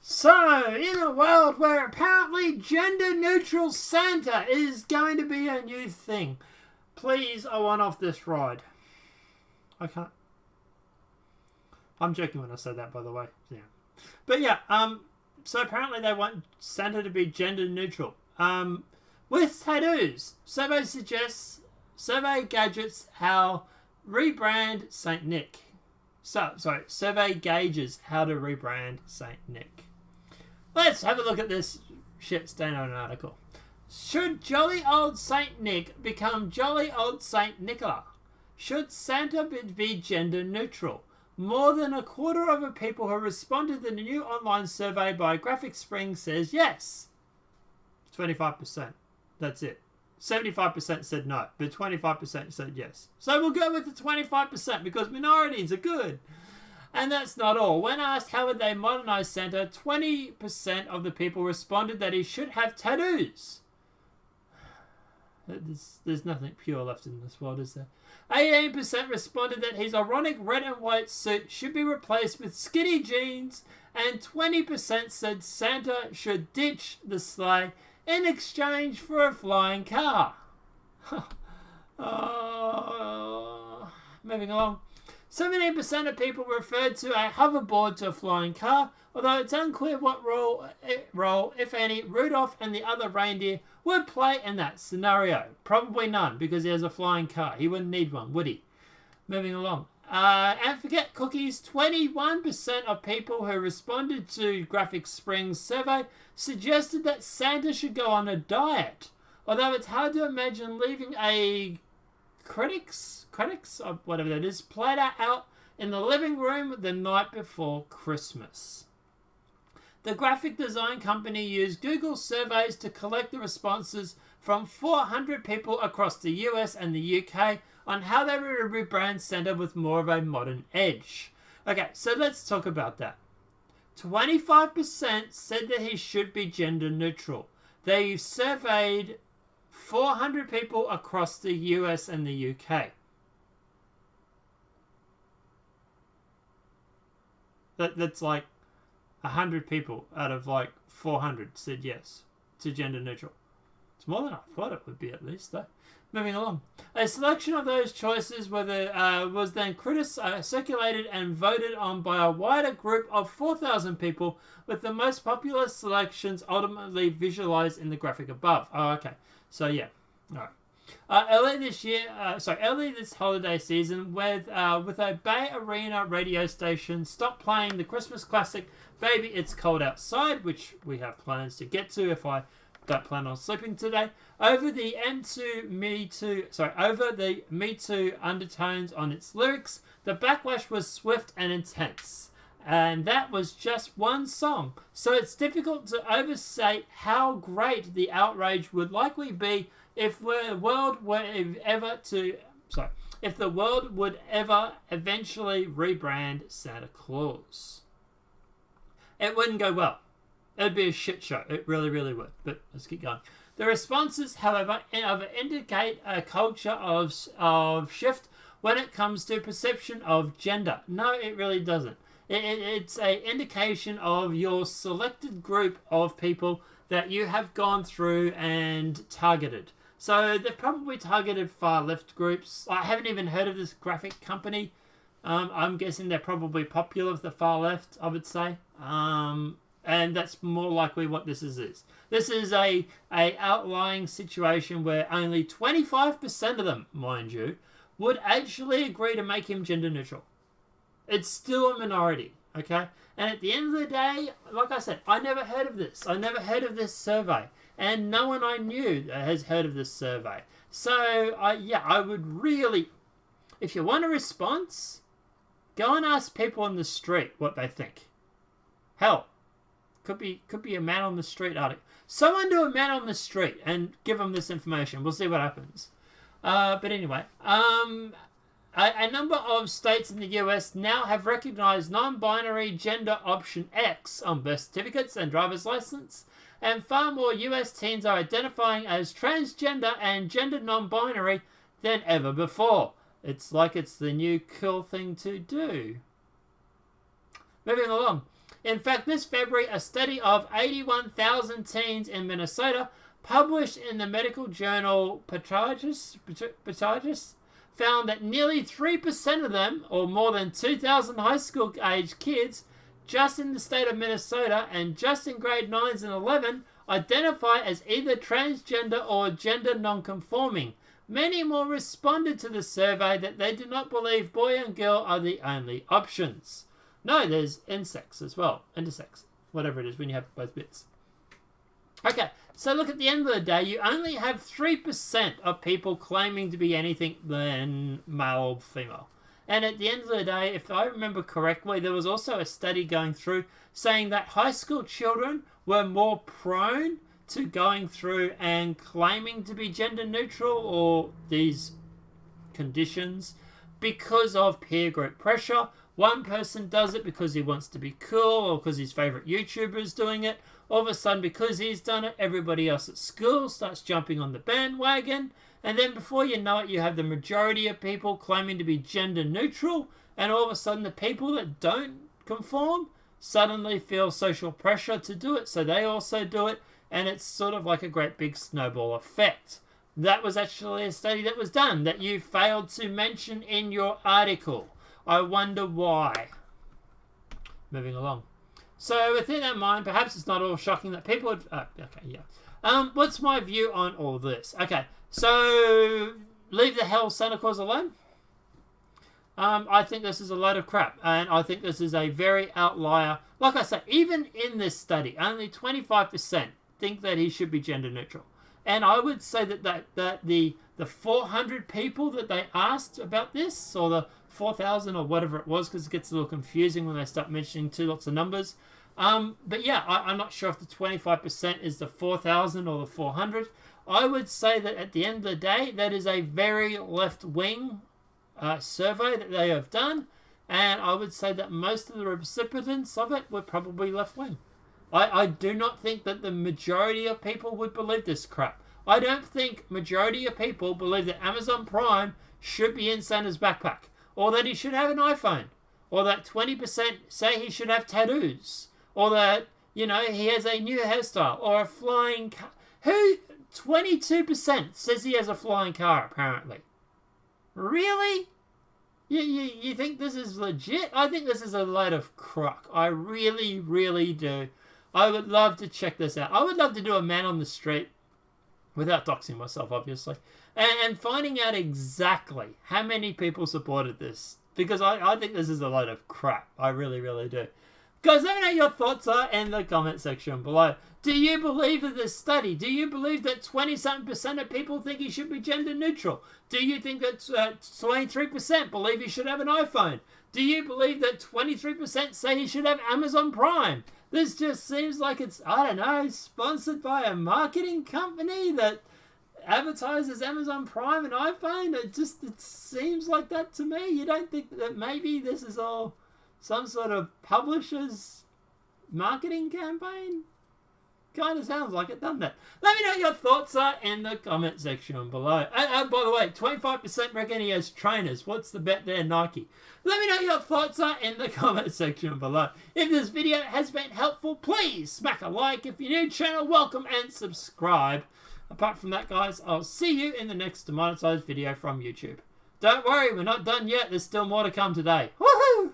So, in a world where apparently gender-neutral Santa is going to be a new thing, please, I want off this ride. I can't. I'm joking when I say that, by the way. Yeah. But yeah, so apparently they want Santa to be gender-neutral. With tattoos. Survey gadgets how rebrand Saint Nick. Survey gauges how to rebrand Saint Nick. Let's have a look at this shit stain on an article. Should jolly old Saint Nick become jolly old Saint Nicola? Should Santa be gender neutral? More than a quarter of the people who responded to the new online survey by Graphic Spring says yes. 25%. That's it. 75% said no, but 25% said yes. So we'll go with the 25% because minorities are good. And that's not all. When asked how would they modernize Santa, 20% of the people responded that he should have tattoos. There's nothing pure left in this world, is there? 18% responded that his ironic red and white suit should be replaced with skinny jeans, and 20% said Santa should ditch the sleigh in exchange for a flying car. Moving along. 17% of people referred to a hoverboard to a flying car, although it's unclear what role, if any, Rudolph and the other reindeer would play in that scenario. Probably none, because he has a flying car. He wouldn't need one, would he? Moving along. And forget cookies. 21% of people who responded to Graphic Spring's survey suggested that Santa should go on a diet, although it's hard to imagine leaving a critics or whatever that is platter out in the living room the night before Christmas. The graphic design company used Google surveys to collect the responses from 400 people across the US and the UK on how they would rebrand Santa with more of a modern edge. Okay, so let's talk about that. 25% said that he should be gender neutral. They surveyed 400 people across the US and the UK. That's like 100 people out of like 400 said yes to gender neutral. It's more than I thought it would be, at least, though. Moving along. A selection of those choices was then circulated and voted on by a wider group of 4,000 people, with the most popular selections ultimately visualized in the graphic above. Oh, okay. So, yeah. All right. Early this holiday season, with a Bay Arena radio station stopped playing the Christmas classic "Baby It's Cold Outside," which we have plans to get to if I don't plan on sleeping today, over the Me Too undertones on its lyrics, the backlash was swift and intense. And that was just one song, so it's difficult to overstate how great the outrage would likely be if the world would ever eventually rebrand Santa Claus. It wouldn't go well. It'd be a shit show. It really, really would. But let's keep going. The responses, however, indicate a culture of shift when it comes to perception of gender. No, it really doesn't. It's an indication of your selected group of people that you have gone through and targeted. So they've probably targeted far left groups. I haven't even heard of this graphic company. I'm guessing they're probably popular with the far left, I would say. And that's more likely what this is. This is a outlying situation where only 25% of them, mind you, would actually agree to make him gender neutral. It's still a minority, okay? And at the end of the day, like I said, I never heard of this. I never heard of this survey. And no one I knew has heard of this survey. So, I would really, if you want a response, go and ask people on the street what they think. Hell, could be a man on the street article. Someone do a man on the street and give them this information. We'll see what happens. But anyway, a number of states in the US now have recognized non-binary gender option X on birth certificates and driver's license, and far more US teens are identifying as transgender and gender non-binary than ever before. It's like it's the new cool thing to do. Moving along. In fact, this February, a study of 81,000 teens in Minnesota, published in the medical journal Pediatrics, found that nearly 3% of them, or more than 2,000 high school age kids, just in the state of Minnesota and just in grade 9s and 11, identify as either transgender or gender non-conforming. Many more responded to the survey that they do not believe boy and girl are the only options. No, there's intersex as well. Intersex. Whatever it is when you have both bits. Okay, so look, at the end of the day, you only have 3% of people claiming to be anything than male or female. And at the end of the day, if I remember correctly, there was also a study going through saying that high school children were more prone to going through and claiming to be gender neutral or these conditions because of peer group pressure. One person does it because he wants to be cool or because his favorite YouTuber is doing it. All of a sudden, because he's done it, everybody else at school starts jumping on the bandwagon. And then before you know it, you have the majority of people claiming to be gender neutral. And all of a sudden, the people that don't conform suddenly feel social pressure to do it. So they also do it. And it's sort of like a great big snowball effect. That was actually a study that was done that you failed to mention in your article. I wonder why. Moving along. So within that mind, perhaps it's not all shocking that people would... what's my view on all this? Okay, so leave the hell Santa Claus alone. I think this is a load of crap. And I think this is a very outlier. Like I say, even in this study, only 25% think that he should be gender neutral. And I would say that the 400 people that they asked about this, or the 4,000 or whatever it was, because it gets a little confusing when they start mentioning lots of numbers. But yeah, I'm not sure if the 25% is the 4,000 or the 400. I would say that at the end of the day, that is a very left-wing survey that they have done. And I would say that most of the recipients of it were probably left-wing. I do not think that the majority of people would believe this crap. I don't think majority of people believe that Amazon Prime should be in Santa's backpack, or that he should have an iPhone, or that 20% say he should have tattoos, or that, he has a new hairstyle, or a flying car. 22% says he has a flying car, apparently. Really? You think this is legit? I think this is a load of crock. I really, really do. I would love to check this out. I would love to do a man on the street, without doxing myself, obviously, and finding out exactly how many people supported this. Because I think this is a load of crap. I really, really do. Guys, let me know your thoughts are in the comment section below. Do you believe in this study? Do you believe that 20-something% of people think he should be gender neutral? Do you think that 23% believe he should have an iPhone? Do you believe that 23% say he should have Amazon Prime? This just seems like it's, I don't know, sponsored by a marketing company that advertises Amazon Prime and iPhone. It seems like that to me. You don't think that maybe this is all some sort of publisher's marketing campaign? Kind of sounds like it, doesn't it? Let me know what your thoughts are in the comment section below. By the way, 25% reckon he has trainers. What's the bet there, Nike? Let me know what your thoughts are in the comment section below. If this video has been helpful, please smack a like. If you're new to the channel, welcome and subscribe. Apart from that, guys, I'll see you in the next demonetized video from YouTube. Don't worry, we're not done yet. There's still more to come today. Woohoo!